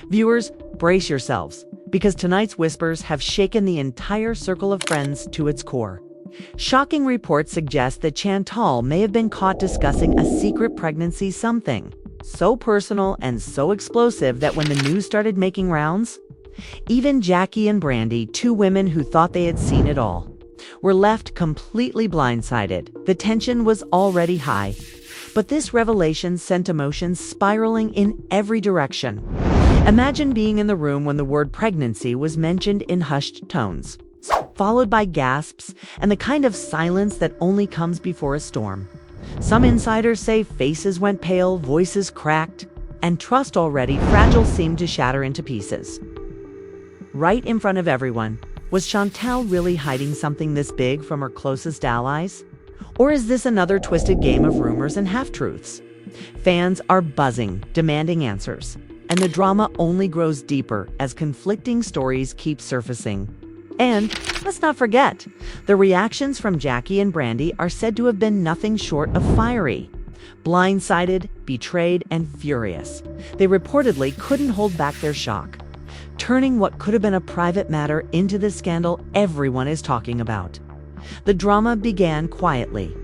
Viewers, brace yourselves, because tonight's whispers have shaken the entire circle of friends to its core. Shocking reports suggest that Chantel may have been caught discussing a secret pregnancy something so personal and so explosive that when the news started making rounds, even Jackie and Brandi, two women who thought they had seen it all, were left completely blindsided. The tension was already high, but this revelation sent emotions spiraling in every direction. Imagine being in the room when the word pregnancy was mentioned in hushed tones, followed by gasps and the kind of silence that only comes before a storm. Some insiders say faces went pale, voices cracked, and trust already fragile seemed to shatter into pieces. Right in front of everyone, was Chantel really hiding something this big from her closest allies? Or is this another twisted game of rumors and half-truths? Fans are buzzing, demanding answers, and the drama only grows deeper as conflicting stories keep surfacing. And let's not forget, the reactions from Jackie and Brandi are said to have been nothing short of fiery. Blindsided, betrayed, and furious, they reportedly couldn't hold back their shock, turning what could have been a private matter into the scandal everyone is talking about. The drama began quietly,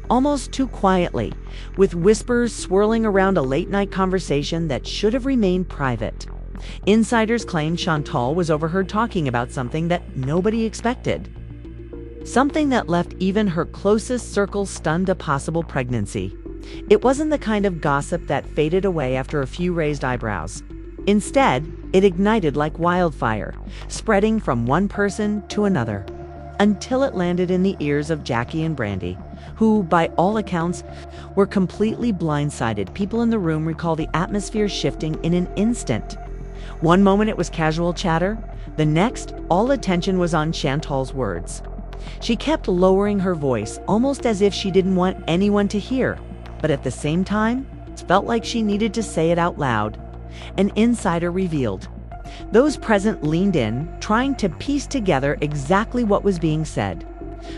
almost too quietly, with whispers swirling around a late-night conversation that should have remained private. Insiders claimed Chantel was overheard talking about something that nobody expected. Something that left even her closest circle stunned. A possible pregnancy. It wasn't the kind of gossip that faded away after a few raised eyebrows. Instead, it ignited like wildfire, spreading from one person to another, until it landed in the ears of Jackie and Brandi, who, by all accounts, were completely blindsided. People in the room recall the atmosphere shifting in an instant. One moment it was casual chatter, the next, all attention was on Chantel's words. She kept lowering her voice, almost as if she didn't want anyone to hear, but at the same time, it felt like she needed to say it out loud. An insider revealed. Those present leaned in, trying to piece together exactly what was being said.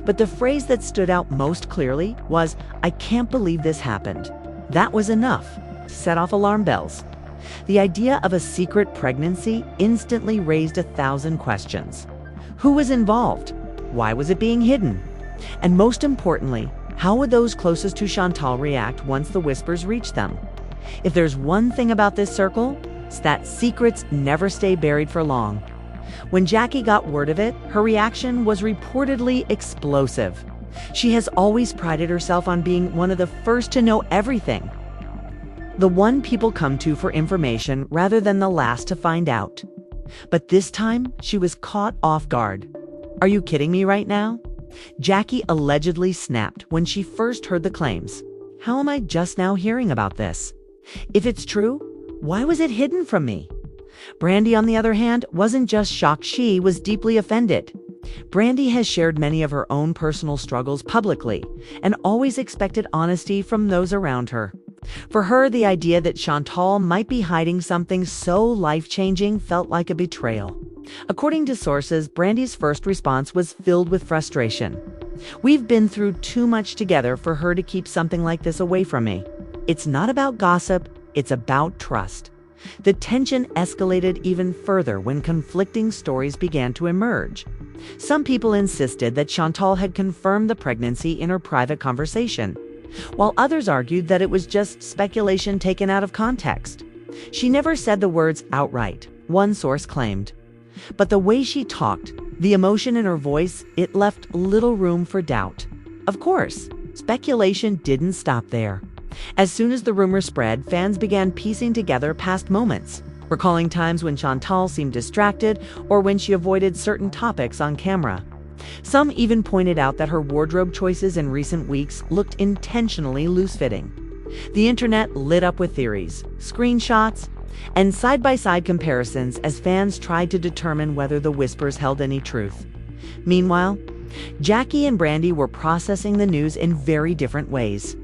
But the phrase that stood out most clearly was, "I can't believe this happened." That was enough to set off alarm bells. The idea of a secret pregnancy instantly raised 1,000 questions. Who was involved? Why was it being hidden? And most importantly, how would those closest to Chantel react once the whispers reached them? If there's one thing about this circle, it's that secrets never stay buried for long. When Jackie got word of it, her reaction was reportedly explosive. She has always prided herself on being one of the first to know everything, the one people come to for information rather than the last to find out. But this time, she was caught off guard. "Are you kidding me right now?" Jackie allegedly snapped when she first heard the claims. "How am I just now hearing about this? If it's true, why was it hidden from me?" Brandi, on the other hand, wasn't just shocked, she was deeply offended. Brandi has shared many of her own personal struggles publicly and always expected honesty from those around her. For her, the idea that Chantel might be hiding something so life-changing felt like a betrayal. According to sources, Brandi's first response was filled with frustration. "We've been through too much together for her to keep something like this away from me. It's not about gossip, it's about trust." The tension escalated even further when conflicting stories began to emerge. Some people insisted that Chantel had confirmed the pregnancy in her private conversation, while others argued that it was just speculation taken out of context. She never said the words outright, one source claimed. But the way she talked, the emotion in her voice, it left little room for doubt. Of course, speculation didn't stop there. As soon as the rumor spread, fans began piecing together past moments, recalling times when Chantel seemed distracted or when she avoided certain topics on camera. Some even pointed out that her wardrobe choices in recent weeks looked intentionally loose-fitting. The internet lit up with theories, screenshots, and side-by-side comparisons as fans tried to determine whether the whispers held any truth. Meanwhile, Jackie and Brandi were processing the news in very different ways.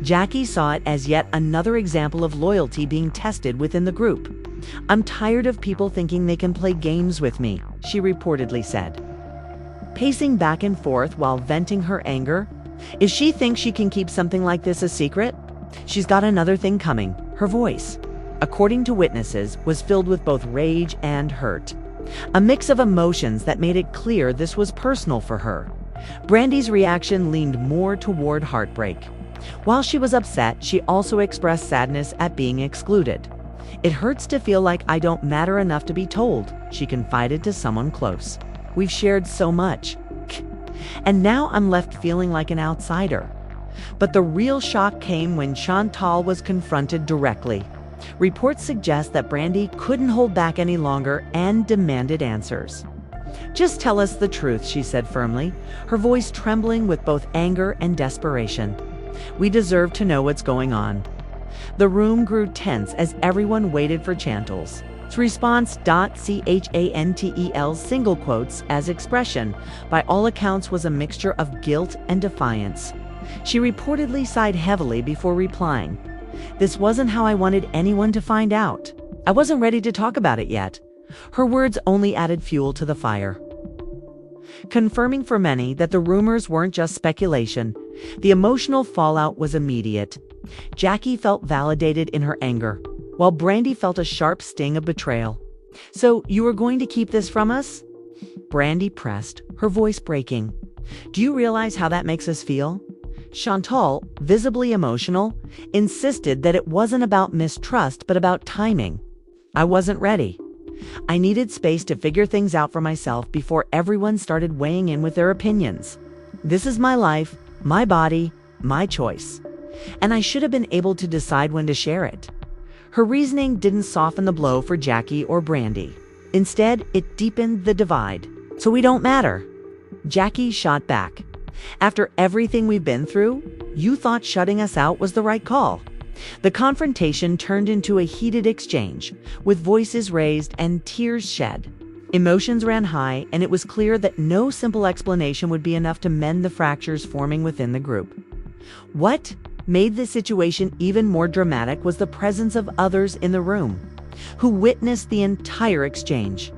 Jackie saw it as yet another example of loyalty being tested within the group. "I'm tired of people thinking they can play games with me," she reportedly said, pacing back and forth while venting her anger. If she thinks she can keep something like this a secret, she's got another thing coming: her voice. according to witnesses, was filled with both rage and hurt. A mix of emotions that made it clear this was personal for her. Brandi's reaction leaned more toward heartbreak. While she was upset, she also expressed sadness at being excluded. "It hurts to feel like I don't matter enough to be told," she confided to someone close. "We've shared so much. And now I'm left feeling like an outsider." But the real shock came when Chantel was confronted directly. Reports suggest that Brandi couldn't hold back any longer and demanded answers. "Just tell us the truth," she said firmly, her voice trembling with both anger and desperation. "We deserve to know what's going on." The room grew tense as everyone waited for Chantel's response. Chantel's single quotes as expression, by all accounts, was a mixture of guilt and defiance. She reportedly sighed heavily before replying, "This wasn't how I wanted anyone to find out. I wasn't ready to talk about it yet." Her words only added fuel to the fire, confirming for many that the rumors weren't just speculation. The emotional fallout was immediate. Jackie felt validated in her anger, while Brandi felt a sharp sting of betrayal. "So you were going to keep this from us?" Brandi pressed, her voice breaking. "Do you realize how that makes us feel?" Chantel, visibly emotional, insisted that it wasn't about mistrust but about timing. "I wasn't ready. I needed space to figure things out for myself before everyone started weighing in with their opinions. This is my life, my body, my choice. And I should have been able to decide when to share it." Her reasoning didn't soften the blow for Jackie or Brandi. Instead, it deepened the divide. "So we don't matter?" Jackie shot back. "After everything we've been through, you thought shutting us out was the right call." The confrontation turned into a heated exchange, with voices raised and tears shed. Emotions ran high, and it was clear that no simple explanation would be enough to mend the fractures forming within the group. What made the situation even more dramatic was the presence of others in the room, who witnessed the entire exchange.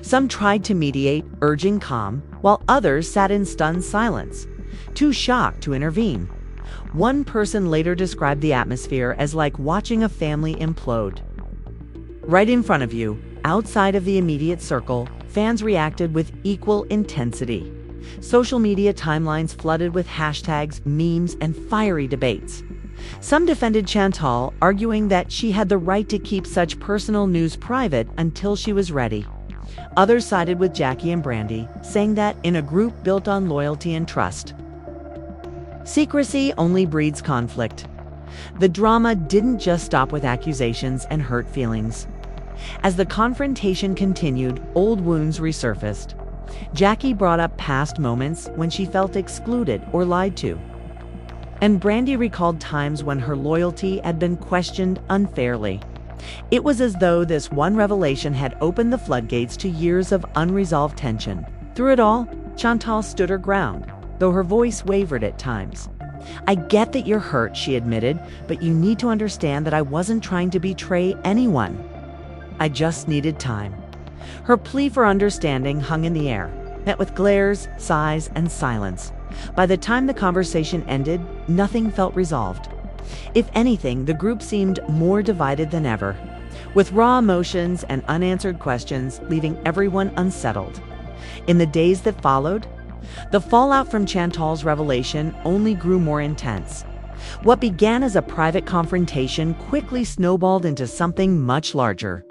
Some tried to mediate, urging calm, while others sat in stunned silence, too shocked to intervene. One person later described the atmosphere as like watching a family implode. Right in front of you, outside of the immediate circle, fans reacted with equal intensity. Social media timelines flooded with hashtags, memes, and fiery debates. Some defended Chantel, arguing that she had the right to keep such personal news private until she was ready. Others sided with Jackie and Brandi, saying that in a group built on loyalty and trust, secrecy only breeds conflict. The drama didn't just stop with accusations and hurt feelings. As the confrontation continued, old wounds resurfaced. Jackie brought up past moments when she felt excluded or lied to. And Brandi recalled times when her loyalty had been questioned unfairly. It was as though this one revelation had opened the floodgates to years of unresolved tension. Through it all, Chantel stood her ground, though her voice wavered at times. "I get that you're hurt," she admitted, "but you need to understand that I wasn't trying to betray anyone. I just needed time." Her plea for understanding hung in the air, met with glares, sighs, and silence. By the time the conversation ended, nothing felt resolved. If anything, the group seemed more divided than ever, with raw emotions and unanswered questions leaving everyone unsettled. In the days that followed, the fallout from Chantel's revelation only grew more intense. What began as a private confrontation quickly snowballed into something much larger,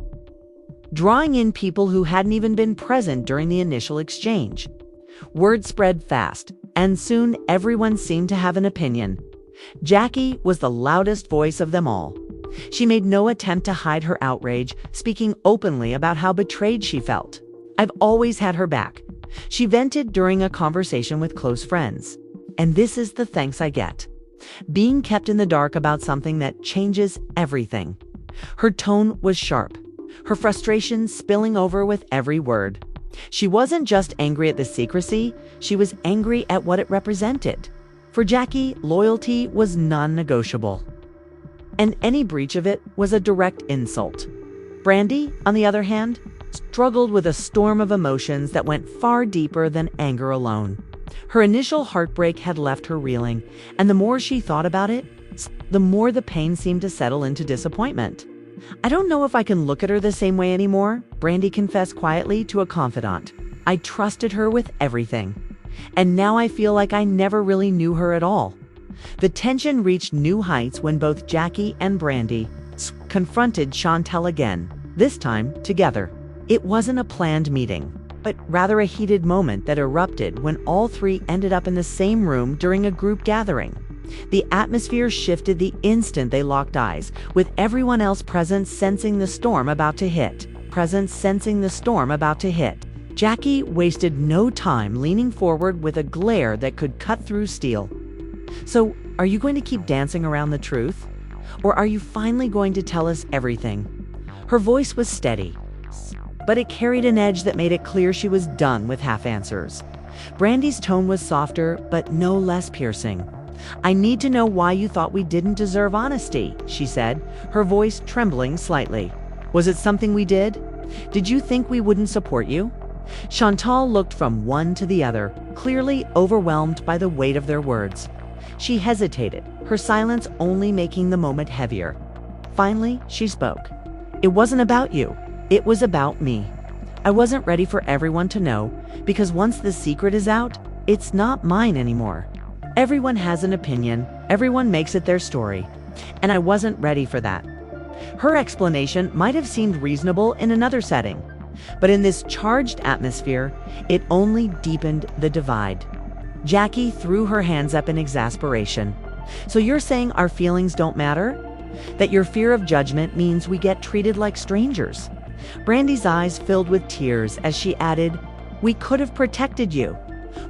drawing in people who hadn't even been present during the initial exchange. Word spread fast, and soon everyone seemed to have an opinion. Jackie was the loudest voice of them all. She made no attempt to hide her outrage, speaking openly about how betrayed she felt. "I've always had her back," she vented during a conversation with close friends. "And this is the thanks I get. Being kept in the dark about something that changes everything." Her tone was sharp, her frustration spilling over with every word. She wasn't just angry at the secrecy, she was angry at what it represented. For Jackie, loyalty was non-negotiable, and any breach of it was a direct insult. Brandi, on the other hand, struggled with a storm of emotions that went far deeper than anger alone. Her initial heartbreak had left her reeling, and the more she thought about it, the more the pain seemed to settle into disappointment. I don't know if I can look at her the same way anymore, Brandi confessed quietly to a confidant. I trusted her with everything. And now I feel like I never really knew her at all. The tension reached new heights when both Jackie and Brandi confronted Chantel again, this time together. It wasn't a planned meeting, but rather a heated moment that erupted when all three ended up in the same room during a group gathering. The atmosphere shifted the instant they locked eyes, with everyone else present sensing the storm about to hit. Jackie wasted no time leaning forward with a glare that could cut through steel. So, are you going to keep dancing around the truth? Or are you finally going to tell us everything? Her voice was steady, but it carried an edge that made it clear she was done with half answers. Brandi's tone was softer, but no less piercing. I need to know why you thought we didn't deserve honesty, she said, her voice trembling slightly. Was it something we did? Did you think we wouldn't support you? Chantal looked from one to the other, clearly overwhelmed by the weight of their words. She hesitated, her silence only making the moment heavier. Finally, she spoke. It wasn't about you. It was about me. I wasn't ready for everyone to know, because once the secret is out, it's not mine anymore. Everyone has an opinion, everyone makes it their story, and I wasn't ready for that. Her explanation might have seemed reasonable in another setting, but in this charged atmosphere, it only deepened the divide. Jackie threw her hands up in exasperation. So you're saying our feelings don't matter? That your fear of judgment means we get treated like strangers? Brandi's eyes filled with tears as she added, we could have protected you.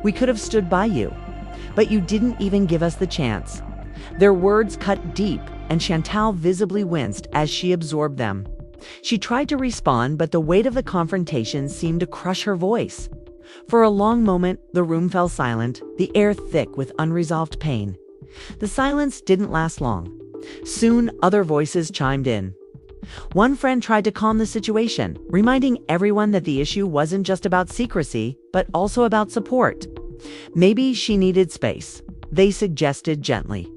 We could have stood by you. But you didn't even give us the chance. Their words cut deep, and Chantal visibly winced as she absorbed them. She tried to respond, but the weight of the confrontation seemed to crush her voice. For a long moment, the room fell silent, the air thick with unresolved pain. The silence didn't last long. Soon, other voices chimed in. One friend tried to calm the situation, reminding everyone that the issue wasn't just about secrecy, but also about support. Maybe she needed space, they suggested gently.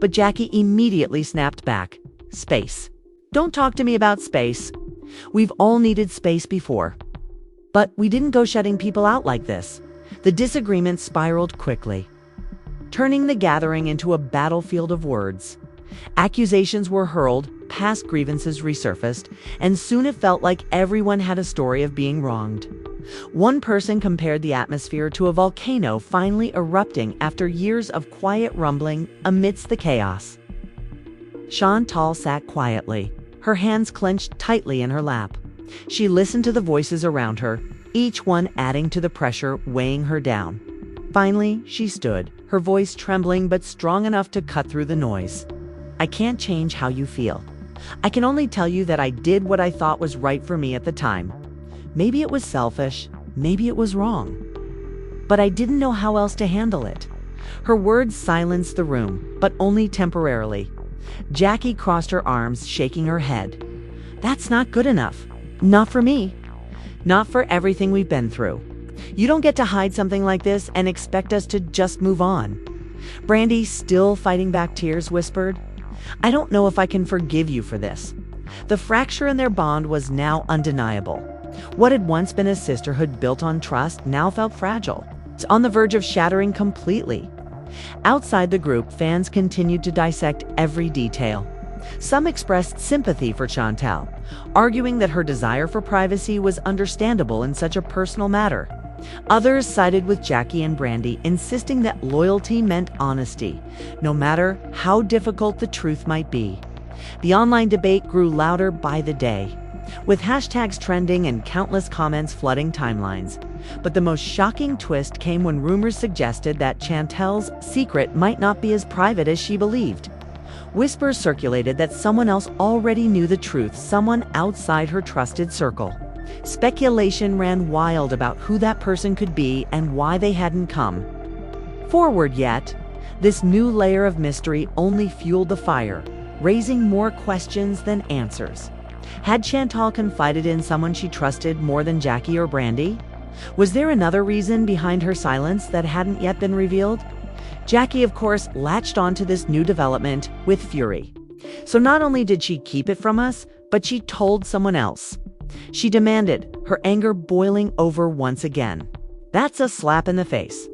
But Jackie immediately snapped back. Space. Don't talk to me about space. We've all needed space before. But we didn't go shutting people out like this. The disagreement spiraled quickly, turning the gathering into a battlefield of words. Accusations were hurled, past grievances resurfaced, and soon it felt like everyone had a story of being wronged. One person compared the atmosphere to a volcano finally erupting after years of quiet rumbling amidst the chaos. Chantal sat quietly, her hands clenched tightly in her lap. She listened to the voices around her, each one adding to the pressure weighing her down. Finally, she stood, her voice trembling but strong enough to cut through the noise. I can't change how you feel. I can only tell you that I did what I thought was right for me at the time. Maybe it was selfish, maybe it was wrong. But I didn't know how else to handle it. Her words silenced the room, but only temporarily. Jackie crossed her arms, shaking her head. That's not good enough. Not for me. Not for everything we've been through. You don't get to hide something like this and expect us to just move on. Brandi, still fighting back tears, whispered, I don't know if I can forgive you for this. The fracture in their bond was now undeniable. What had once been a sisterhood built on trust now felt fragile. It's on the verge of shattering completely. Outside the group, fans continued to dissect every detail. Some expressed sympathy for Chantel, arguing that her desire for privacy was understandable in such a personal matter. Others sided with Jackie and Brandi, insisting that loyalty meant honesty, no matter how difficult the truth might be. The online debate grew louder by the day, with hashtags trending and countless comments flooding timelines. But the most shocking twist came when rumors suggested that Chantel's secret might not be as private as she believed. Whispers circulated that someone else already knew the truth, someone outside her trusted circle. Speculation ran wild about who that person could be and why they hadn't come forward yet. This new layer of mystery only fueled the fire, raising more questions than answers. Had Chantal confided in someone she trusted more than Jackie or Brandi? Was there another reason behind her silence that hadn't yet been revealed? Jackie, of course, latched onto this new development with fury. So not only did she keep it from us, But she told someone else. She demanded, her anger boiling over once again. That's a slap in the face.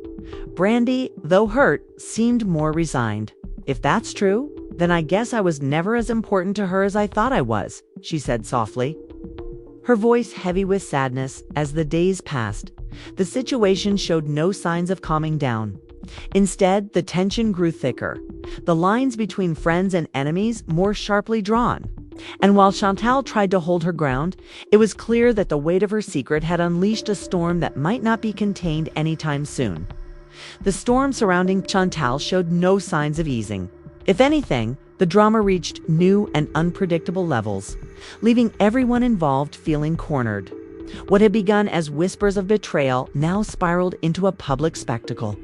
Brandi, though hurt, seemed more resigned. If that's true, then I guess I was never as important to her as I thought I was, she said softly. Her voice heavy with sadness as the days passed. The situation showed no signs of calming down. Instead, the tension grew thicker, the lines between friends and enemies more sharply drawn. And while Chantel tried to hold her ground, it was clear that the weight of her secret had unleashed a storm that might not be contained anytime soon. The storm surrounding Chantel showed no signs of easing. If anything, the drama reached new and unpredictable levels, leaving everyone involved feeling cornered. What had begun as whispers of betrayal now spiraled into a public spectacle.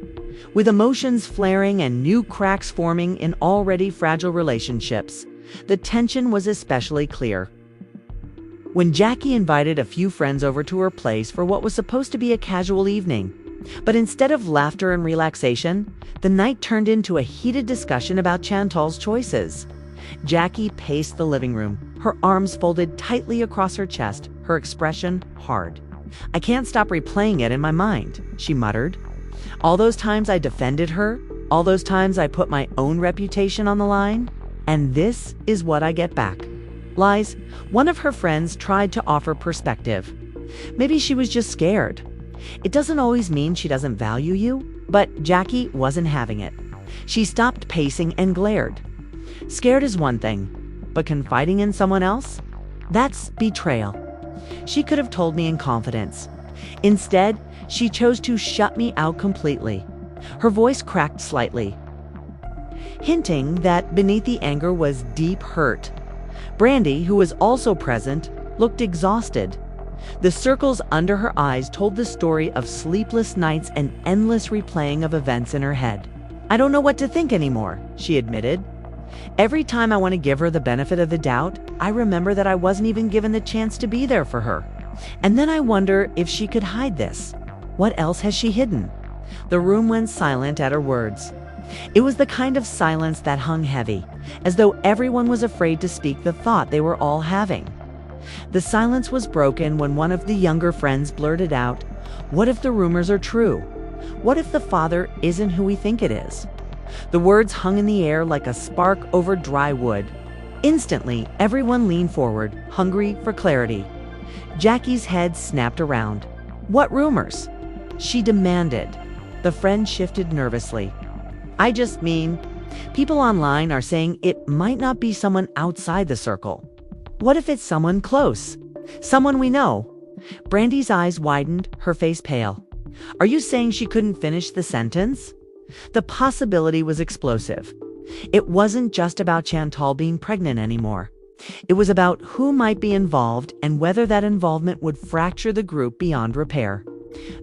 With emotions flaring and new cracks forming in already fragile relationships, the tension was especially clear. When Jackie invited a few friends over to her place for what was supposed to be a casual evening, but instead of laughter and relaxation, the night turned into a heated discussion about Chantel's choices. Jackie paced the living room, her arms folded tightly across her chest, her expression hard. I can't stop replaying it in my mind, she muttered. All those times I defended her, all those times I put my own reputation on the line, and this is what I get back. Lies. One of her friends tried to offer perspective. Maybe she was just scared. It doesn't always mean she doesn't value you, but Jackie wasn't having it. She stopped pacing and glared. Scared is one thing, but confiding in someone else? That's betrayal. She could have told me in confidence. Instead, she chose to shut me out completely. Her voice cracked slightly, hinting that beneath the anger was deep hurt. Brandi, who was also present, looked exhausted. The circles under her eyes told the story of sleepless nights and endless replaying of events in her head. I don't know what to think anymore, she admitted. Every time I want to give her the benefit of the doubt, I remember that I wasn't even given the chance to be there for her. And then I wonder if she could hide this. What else has she hidden? The room went silent at her words. It was the kind of silence that hung heavy, as though everyone was afraid to speak the thought they were all having. The silence was broken when one of the younger friends blurted out, "What if the rumors are true? What if the father isn't who we think it is?" The words hung in the air like a spark over dry wood. Instantly, everyone leaned forward, hungry for clarity. Jackie's head snapped around. "What rumors?" she demanded. The friend shifted nervously. "I just mean, people online are saying it might not be someone outside the circle. What if it's someone close? Someone we know?" Brandi's eyes widened, her face pale. "Are you saying she couldn't finish the sentence?" The possibility was explosive. It wasn't just about Chantal being pregnant anymore. It was about who might be involved and whether that involvement would fracture the group beyond repair.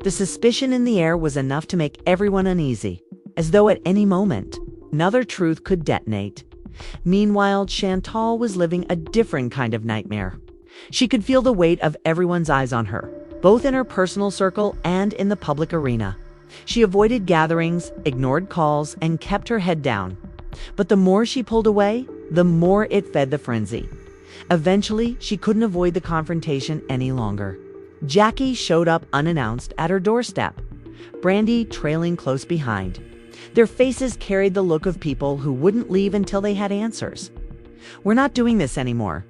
The suspicion in the air was enough to make everyone uneasy, as though at any moment, another truth could detonate. Meanwhile, Chantal was living a different kind of nightmare. She could feel the weight of everyone's eyes on her, both in her personal circle and in the public arena. She avoided gatherings, ignored calls, and kept her head down. But the more she pulled away, the more it fed the frenzy. Eventually, she couldn't avoid the confrontation any longer. Jackie showed up unannounced at her doorstep, Brandi trailing close behind. Their faces carried the look of people who wouldn't leave until they had answers. "We're not doing this anymore,"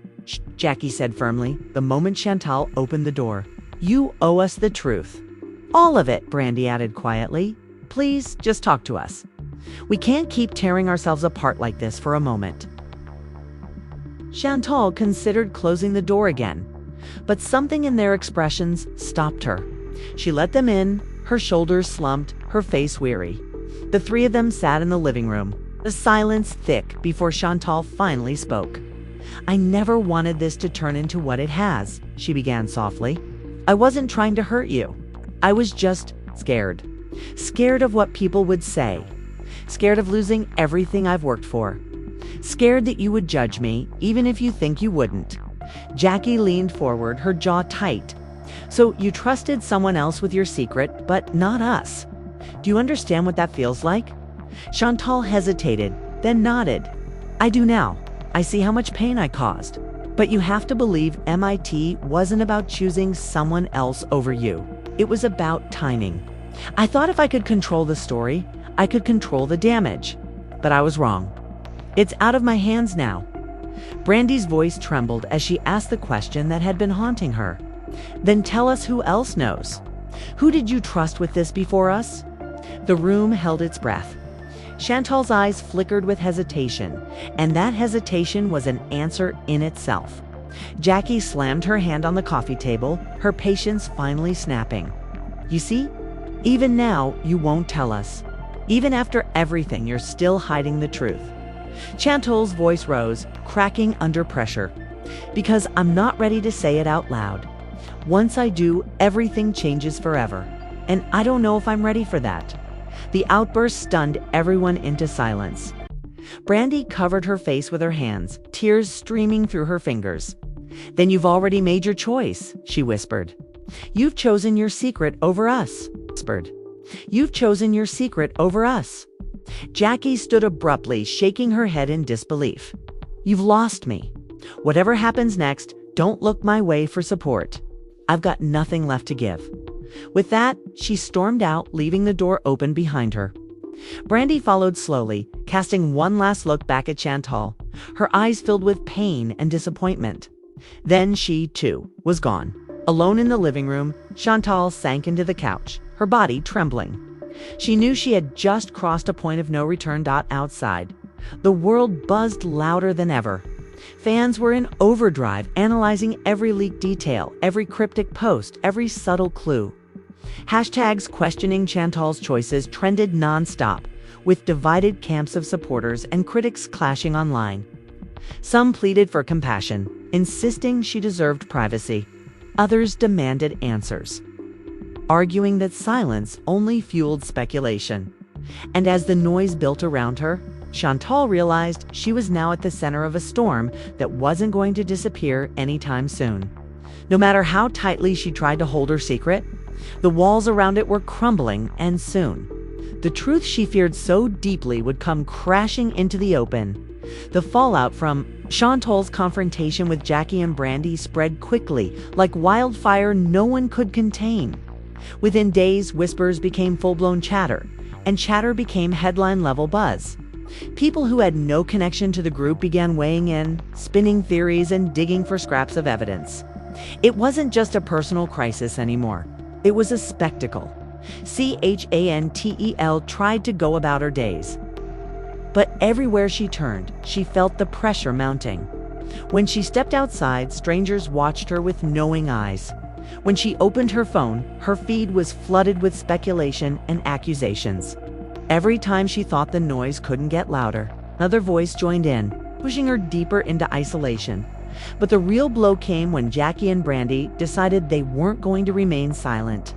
Jackie said firmly, the moment Chantal opened the door. "You owe us the truth." "All of it," Brandi added quietly. "Please, just talk to us. We can't keep tearing ourselves apart like this for a moment." Chantal considered closing the door again, but something in their expressions stopped her. She let them in, her shoulders slumped, her face weary. The three of them sat in the living room, the silence thick before Chantal finally spoke. "I never wanted this to turn into what it has," she began softly. "I wasn't trying to hurt you. I was just scared. Scared of what people would say. Scared of losing everything I've worked for. Scared that you would judge me, even if you think you wouldn't." Jackie leaned forward, her jaw tight. "So you trusted someone else with your secret, but not us. Do you understand what that feels like?" Chantal hesitated, then nodded. "I do now. I see how much pain I caused. But you have to believe MIT wasn't about choosing someone else over you. It was about timing. I thought if I could control the story, I could control the damage. But I was wrong. It's out of my hands now. Brandi's voice trembled as she asked the question that had been haunting her. Then tell us who else knows. Who did you trust with this before us? The room held its breath. Chantel's eyes flickered with hesitation, and that hesitation was an answer in itself. Jackie slammed her hand on the coffee table, her patience finally snapping. You see, even now you won't tell us. Even after everything, you're still hiding the truth. Chantel's voice rose, cracking under pressure. Because I'm not ready to say it out loud. Once I do, everything changes forever. And I don't know if I'm ready for that. The outburst stunned everyone into silence. Brandi covered her face with her hands, tears streaming through her fingers. Then you've already made your choice, she whispered. You've chosen your secret over us, whispered. You've chosen your secret over us. Jackie stood abruptly, shaking her head in disbelief. You've lost me. Whatever happens next, don't look my way for support. I've got nothing left to give. With that, she stormed out, leaving the door open behind her. Brandi followed slowly, casting one last look back at Chantel, her eyes filled with pain and disappointment. Then she, too, was gone. Alone in the living room, Chantel sank into the couch, her body trembling. She knew she had just crossed a point of no return. Outside, the world buzzed louder than ever. Fans were in overdrive, analyzing every leaked detail, every cryptic post, every subtle clue. Hashtags questioning Chantel's choices trended nonstop, with divided camps of supporters and critics clashing online. Some pleaded for compassion, insisting she deserved privacy. Others demanded answers, arguing that silence only fueled speculation. And as the noise built around her, Chantel realized she was now at the center of a storm that wasn't going to disappear anytime soon. No matter how tightly she tried to hold her secret, the walls around it were crumbling, and soon, the truth she feared so deeply would come crashing into the open. The fallout from Chantel's confrontation with Jackie and Brandi spread quickly, like wildfire no one could contain. Within days, whispers became full-blown chatter, and chatter became headline-level buzz. People who had no connection to the group began weighing in, spinning theories, and digging for scraps of evidence. It wasn't just a personal crisis anymore. It was a spectacle. Chantel tried to go about her days. But everywhere she turned, she felt the pressure mounting. When she stepped outside, strangers watched her with knowing eyes. When she opened her phone, her feed was flooded with speculation and accusations. Every time she thought the noise couldn't get louder, another voice joined in, pushing her deeper into isolation. But the real blow came when Jackie and Brandi decided they weren't going to remain silent.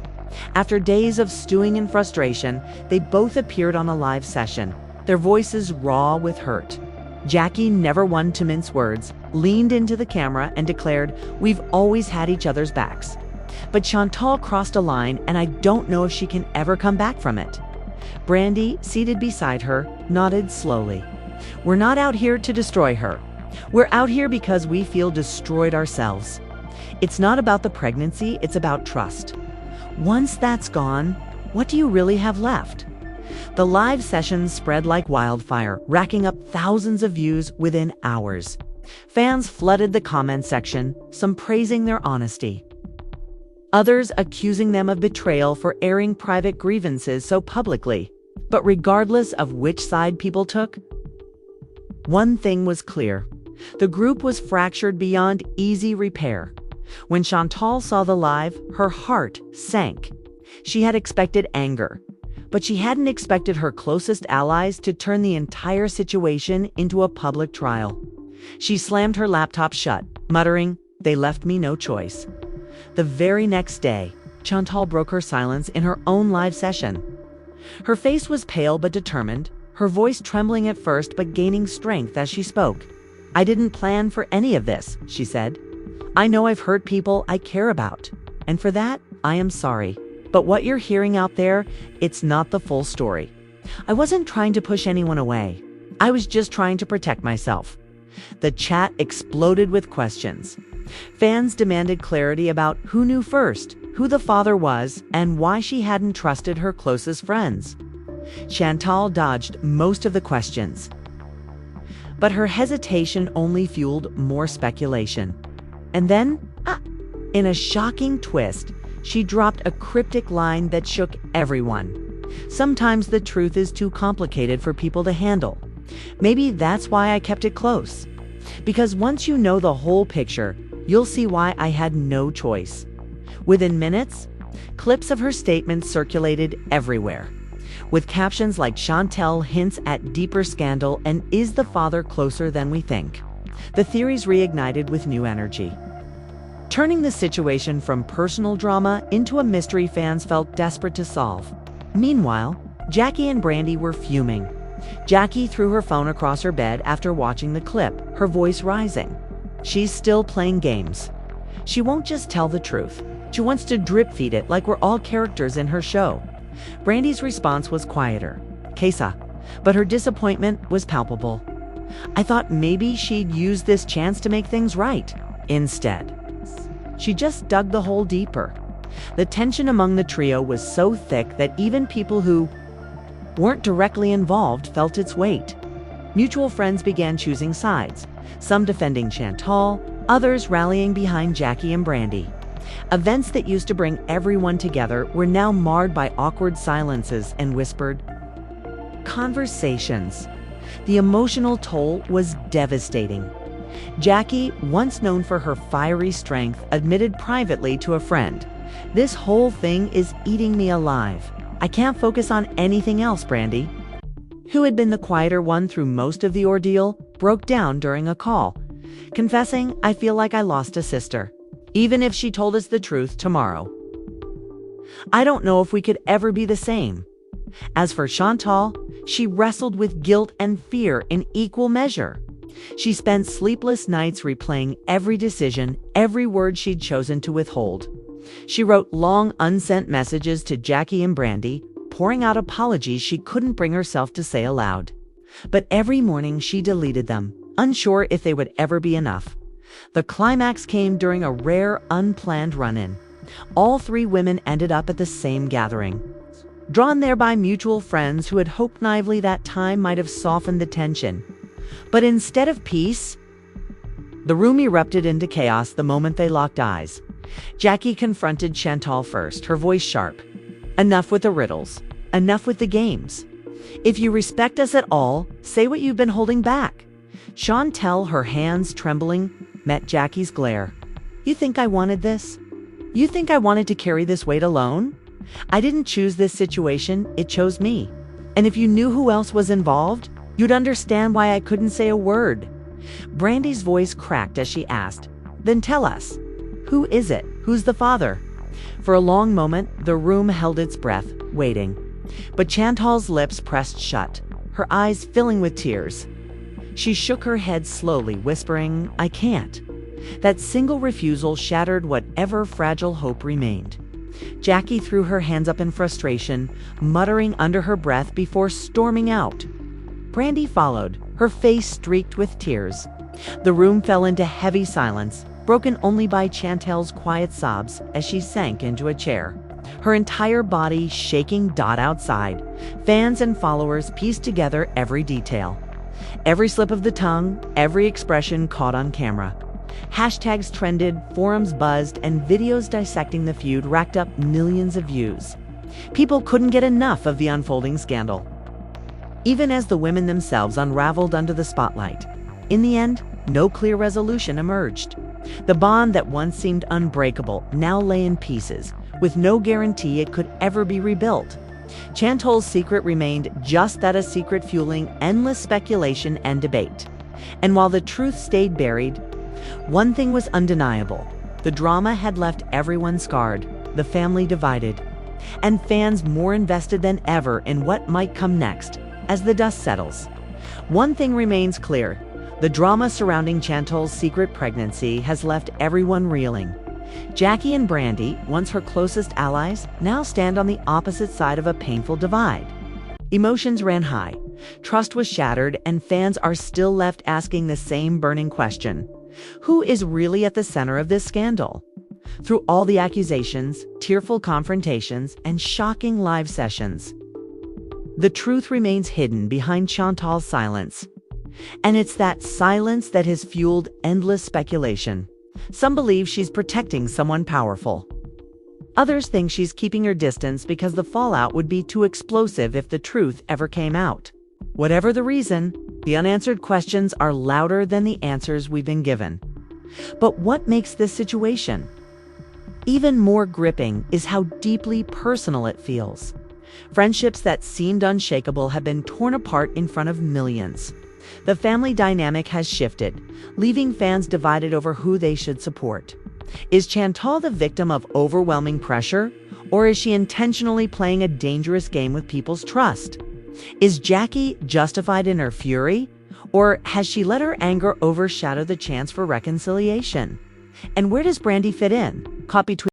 After days of stewing in frustration, they both appeared on a live session, their voices raw with hurt. Jackie, never one to mince words, leaned into the camera and declared, "We've always had each other's backs." But Chantel crossed a line, and I don't know if she can ever come back from it. Brandi, seated beside her, nodded slowly. "We're not out here to destroy her. We're out here because we feel destroyed ourselves. It's not about the pregnancy, it's about trust. Once that's gone, what do you really have left?" The live sessions spread like wildfire, racking up thousands of views within hours. Fans flooded the comment section, some praising their honesty, others accusing them of betrayal for airing private grievances so publicly. But regardless of which side people took, one thing was clear. The group was fractured beyond easy repair. When Chantel saw the live, her heart sank. She had expected anger, but she hadn't expected her closest allies to turn the entire situation into a public trial. She slammed her laptop shut, muttering, "They left me no choice." The very next day, Chantel broke her silence in her own live session. Her face was pale but determined, her voice trembling at first but gaining strength as she spoke. "I didn't plan for any of this," she said. "I know I've hurt people I care about, and for that, I am sorry. But what you're hearing out there, it's not the full story. I wasn't trying to push anyone away. I was just trying to protect myself. The chat exploded with questions. Fans demanded clarity about who knew first, who the father was, and why she hadn't trusted her closest friends. Chantel dodged most of the questions, but her hesitation only fueled more speculation. And then, in a shocking twist, she dropped a cryptic line that shook everyone. Sometimes the truth is too complicated for people to handle. Maybe that's why I kept it close. Because once you know the whole picture, you'll see why I had no choice. Within minutes, clips of her statement circulated everywhere, with captions like "Chantel hints at deeper scandal" and "Is the father closer than we think?" The theories reignited with new energy, turning the situation from personal drama into a mystery fans felt desperate to solve. Meanwhile, Jackie and Brandi were fuming. Jackie threw her phone across her bed after watching the clip, her voice rising. She's still playing games. She won't just tell the truth. She wants to drip feed it like we're all characters in her show. Brandi's response was quieter, "Kesa," but her disappointment was palpable. "I thought maybe she'd use this chance to make things right." Instead, she just dug the hole deeper. The tension among the trio was so thick that even people who weren't directly involved felt its weight. Mutual friends began choosing sides, some defending Chantel, others rallying behind Jackie and Brandi. Events that used to bring everyone together were now marred by awkward silences and whispered conversations. The emotional toll was devastating. Jackie, once known for her fiery strength, admitted privately to a friend, "This whole thing is eating me alive. I can't focus on anything else." Brandi, who had been the quieter one through most of the ordeal, broke down during a call, confessing, "I feel like I lost a sister. Even if she told us the truth tomorrow, I don't know if we could ever be the same." As for Chantel, she wrestled with guilt and fear in equal measure. She spent sleepless nights replaying every decision, every word she'd chosen to withhold. She wrote long, unsent messages to Jackie and Brandi, pouring out apologies she couldn't bring herself to say aloud. But every morning she deleted them, unsure if they would ever be enough. The climax came during a rare, unplanned run-in. All three women ended up at the same gathering, drawn there by mutual friends who had hoped naively that time might have softened the tension. But instead of peace, the room erupted into chaos the moment they locked eyes. Jackie confronted Chantel first, her voice sharp. "Enough with the riddles. Enough with the games. If you respect us at all, say what you've been holding back." Chantel, her hands trembling, met Jackie's glare. "You think I wanted this? You think I wanted to carry this weight alone? I didn't choose this situation, it chose me. And if you knew who else was involved, you'd understand why I couldn't say a word." Brandi's voice cracked as she asked, "Then tell us. Who is it? Who's the father?" For a long moment, the room held its breath, waiting. But Chantal's lips pressed shut, her eyes filling with tears. She shook her head slowly, whispering, "I can't." That single refusal shattered whatever fragile hope remained. Jackie threw her hands up in frustration, muttering under her breath before storming out. Brandi followed, her face streaked with tears. The room fell into heavy silence, broken only by Chantel's quiet sobs as she sank into a chair, her entire body shaking. Outside, fans and followers pieced together every detail. Every slip of the tongue, every expression caught on camera. Hashtags trended, forums buzzed, and videos dissecting the feud racked up millions of views. People couldn't get enough of the unfolding scandal, even as the women themselves unraveled under the spotlight. In the end, no clear resolution emerged. The bond that once seemed unbreakable now lay in pieces, with no guarantee it could ever be rebuilt. Chantel's secret remained just that, a secret fueling endless speculation and debate. And while the truth stayed buried, one thing was undeniable. The drama had left everyone scarred, the family divided, and fans more invested than ever in what might come next. As the dust settles, one thing remains clear. The drama surrounding Chantel's secret pregnancy has left everyone reeling. Jackie and Brandi, once her closest allies, now stand on the opposite side of a painful divide. Emotions ran high, Trust was shattered, and fans are still left asking the same burning question: who is really at the center of this scandal? Through all the accusations, tearful confrontations, and shocking live sessions, the truth remains hidden behind Chantal's silence. And it's that silence that has fueled endless speculation. Some believe she's protecting someone powerful. Others think she's keeping her distance because the fallout would be too explosive if the truth ever came out. Whatever the reason, the unanswered questions are louder than the answers we've been given. But what makes this situation even more gripping is how deeply personal it feels. Friendships that seemed unshakable have been torn apart in front of millions. The family dynamic has shifted, leaving fans divided over who they should support. Is Chantal the victim of overwhelming pressure, or is she intentionally playing a dangerous game with people's trust? Is Jackie justified in her fury, or has she let her anger overshadow the chance for reconciliation? And where does Brandi fit in? Caught between